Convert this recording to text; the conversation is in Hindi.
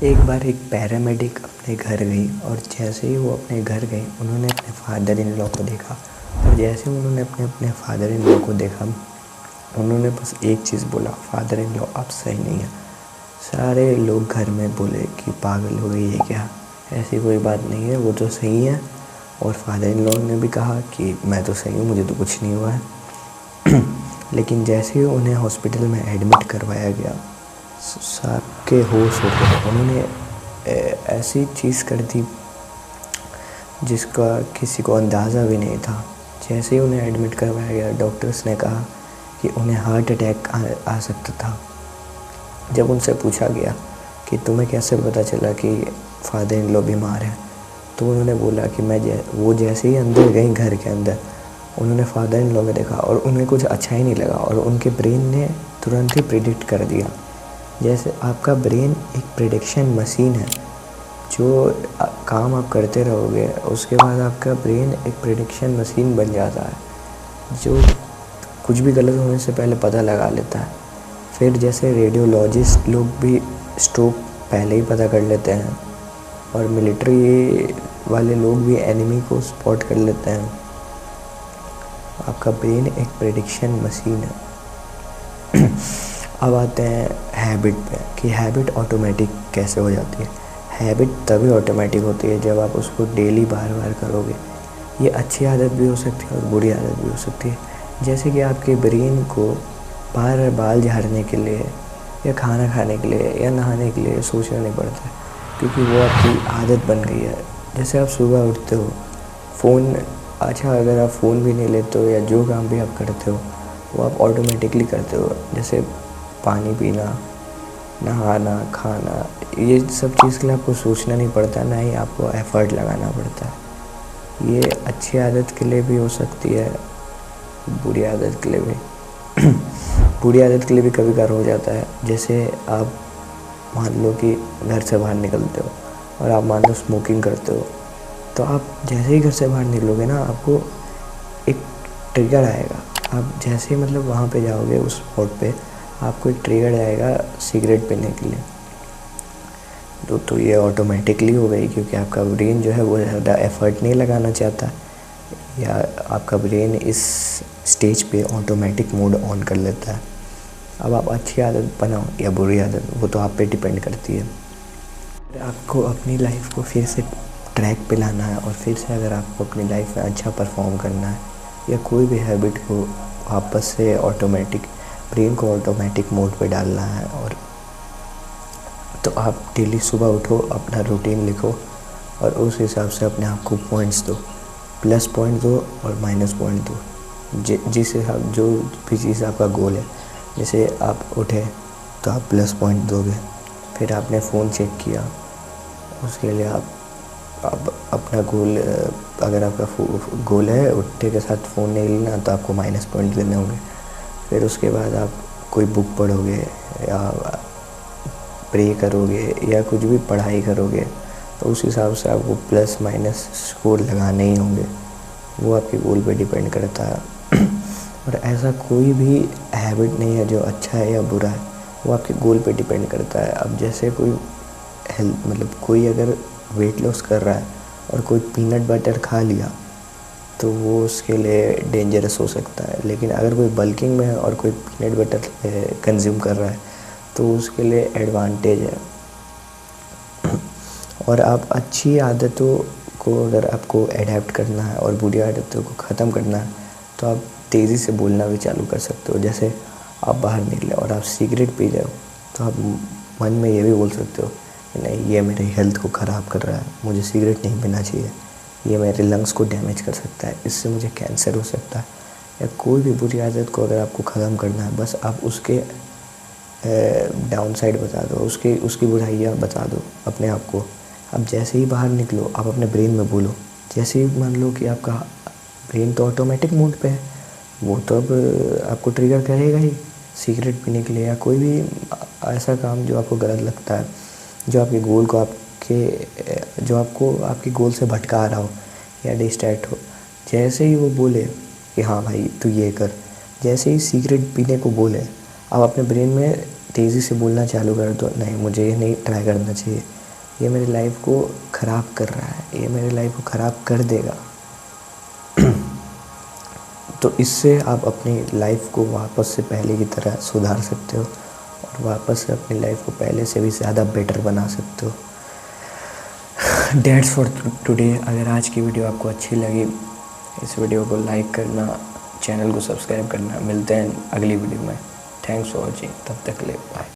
एक बार एक पैरामेडिक अपने घर गई और जैसे ही वो अपने घर गई उन्होंने अपने फादर इन लॉ को देखा। और जैसे उन्होंने अपने अपने फादर इन लॉ को देखा उन्होंने बस एक चीज़ बोला, फादर इन लॉ आप सही नहीं है। सारे लोग घर में बोले कि पागल हो गई है क्या, ऐसी कोई बात नहीं है, वो तो सही है। और फादर इन लॉ ने भी कहा कि मैं तो सही हूँ, मुझे तो कुछ नहीं हुआ है। लेकिन जैसे ही उन्हें हॉस्पिटल में एडमिट करवाया गया सबके होश हो गए। उन्होंने ऐसी चीज़ कर दी जिसका किसी को अंदाज़ा भी नहीं था। जैसे ही उन्हें एडमिट करवाया गया डॉक्टर्स ने कहा कि उन्हें हार्ट अटैक आ सकता था। जब उनसे पूछा गया कि तुम्हें कैसे पता चला कि फादर इन लॉ बीमार है, तो उन्होंने बोला कि वो जैसे ही अंदर गई घर के अंदर उन्होंने फादर इन लॉ को देखा और उन्हें कुछ अच्छा ही नहीं लगा और उनके ब्रेन ने तुरंत ही प्रिडिक्ट कर दिया। जैसे आपका ब्रेन एक प्रिडिक्शन मशीन है, जो काम आप करते रहोगे उसके बाद आपका ब्रेन एक प्रिडिक्शन मशीन बन जाता है जो कुछ भी गलत होने से पहले पता लगा लेता है। फिर जैसे रेडियोलॉजिस्ट लोग भी स्ट्रोक पहले ही पता कर लेते हैं और मिलिट्री वाले लोग भी एनिमी को स्पॉट कर लेते हैं। आपका ब्रेन एक प्रेडिक्शन मशीन है। अब आते हैं हैबिट पे कि हैबिट ऑटोमेटिक कैसे हो जाती है। हैबिट तभी ऑटोमेटिक होती है जब आप उसको डेली बार बार करोगे। ये अच्छी आदत भी हो सकती है और बुरी आदत भी हो सकती है। जैसे कि आपके ब्रेन को बार बाल झाड़ने के लिए या खाना खाने के लिए या नहाने के लिए सोचना नहीं पड़ता है, क्योंकि वो आपकी आदत बन गई है। जैसे आप सुबह उठते हो, फ़ोन अगर आप फ़ोन भी नहीं लेते हो या जो काम भी आप करते हो वो आप ऑटोमेटिकली करते हो। जैसे पानी पीना, नहाना, खाना, ये सब चीज़ के लिए आपको सोचना नहीं पड़ता, ना ही आपको एफ़र्ट लगाना पड़ता है। ये अच्छी आदत के लिए भी हो सकती है, बुरी आदत के लिए भी। बुरी आदत के लिए भी कभी कभार हो जाता है। जैसे आप मान लो कि घर से बाहर निकलते हो और आप मान लो स्मोकिंग करते हो, तो आप जैसे ही घर से बाहर निकलोगे ना आपको एक ट्रिगर आएगा। आप जैसे ही मतलब वहाँ पे जाओगे उस स्पॉट पे आपको एक ट्रिगर आएगा सिगरेट पीने के लिए। तो ये ऑटोमेटिकली हो गई, क्योंकि आपका ब्रेन जो है वो ज़्यादा एफ़र्ट नहीं लगाना चाहता या आपका ब्रेन इस स्टेज पे ऑटोमेटिक मोड ऑन कर लेता है। अब आप अच्छी आदत बनाओ या बुरी आदत, वो तो आप पे डिपेंड करती है। आपको अपनी लाइफ को फिर से ट्रैक पे लाना है और फिर से अगर आपको अपनी लाइफ में अच्छा परफॉर्म करना है या कोई भी हैबिट को वापस से ऑटोमेटिक ब्रेन को ऑटोमेटिक मोड पे डालना है, और तो आप डेली सुबह उठो, अपना रूटीन लिखो और उस हिसाब से अपने आप को पॉइंट्स दो, प्लस पॉइंट दो और माइनस पॉइंट दो। जिस हिसाब जो भी चीज़ आपका गोल है, जैसे आप उठे तो आप प्लस पॉइंट दोगे। फिर आपने फ़ोन चेक किया, उसके लिए आप अपना गोल, अगर आपका गोल है उठने के साथ फ़ोन नहीं लेना तो आपको माइनस पॉइंट देने होंगे। फिर उसके बाद आप कोई बुक पढ़ोगे या प्रे करोगे या कुछ भी पढ़ाई करोगे तो उस हिसाब से आपको प्लस माइनस स्कोर लगाने ही होंगे। वो आपके गोल पे डिपेंड करता है। और ऐसा कोई भी हैबिट नहीं है जो अच्छा है या बुरा है, वो आपके गोल पे डिपेंड करता है। अब जैसे कोई कोई अगर वेट लॉस कर रहा है और कोई पीनट बटर खा लिया तो वो उसके लिए डेंजरस हो सकता है, लेकिन अगर कोई बल्किंग में है और कोई पीनट बटर कंज्यूम कर रहा है तो उसके लिए एडवांटेज है। और आप अच्छी आदतों को अगर आपको अडेप्ट करना है और बुरी आदतों को ख़त्म करना है तो आप तेज़ी से बोलना भी चालू कर सकते हो। जैसे आप बाहर निकले और आप सिगरेट पी रहे हो तो आप मन में ये भी बोल सकते हो कि नहीं, ये मेरी हेल्थ को ख़राब कर रहा है, मुझे सिगरेट नहीं पीना चाहिए, ये मेरे लंग्स को डैमेज कर सकता है, इससे मुझे कैंसर हो सकता है। या कोई भी बुरी आदत को अगर आपको ख़त्म करना है, बस आप उसके डाउन साइड बता दो, उसकी बुराइयाँ बता दो अपने आप को। अब जैसे ही बाहर निकलो आप अपने ब्रेन में बोलो, जैसे ही मान लो कि आपका ब्रेन तो ऑटोमेटिक मोड पे है, वो तो अब आपको ट्रिगर करेगा ही सिगरेट पीने के लिए या कोई भी ऐसा काम जो आपको गलत लगता है, जो आपके गोल को जो आपको आपके गोल से भटका रहा हो या डिस्ट्रैक्ट हो। जैसे ही वो बोले कि हाँ भाई तू ये कर, जैसे ही सिगरेट पीने को बोले आप अपने ब्रेन में तेज़ी से बोलना चालू कर दो, नहीं मुझे ये नहीं ट्राई करना चाहिए, ये मेरी लाइफ को ख़राब कर रहा है, ये मेरी लाइफ को ख़राब कर देगा। तो इससे आप अपनी लाइफ को वापस से पहले की तरह सुधार सकते हो और वापस से अपनी लाइफ को पहले से भी ज़्यादा बेटर बना सकते हो। Dates for today. अगर आज की वीडियो आपको अच्छी लगी, इस वीडियो को लाइक करना, चैनल को सब्सक्राइब करना। मिलते हैं अगली वीडियो में। Thanks for watching. तब तक के लिए बाय।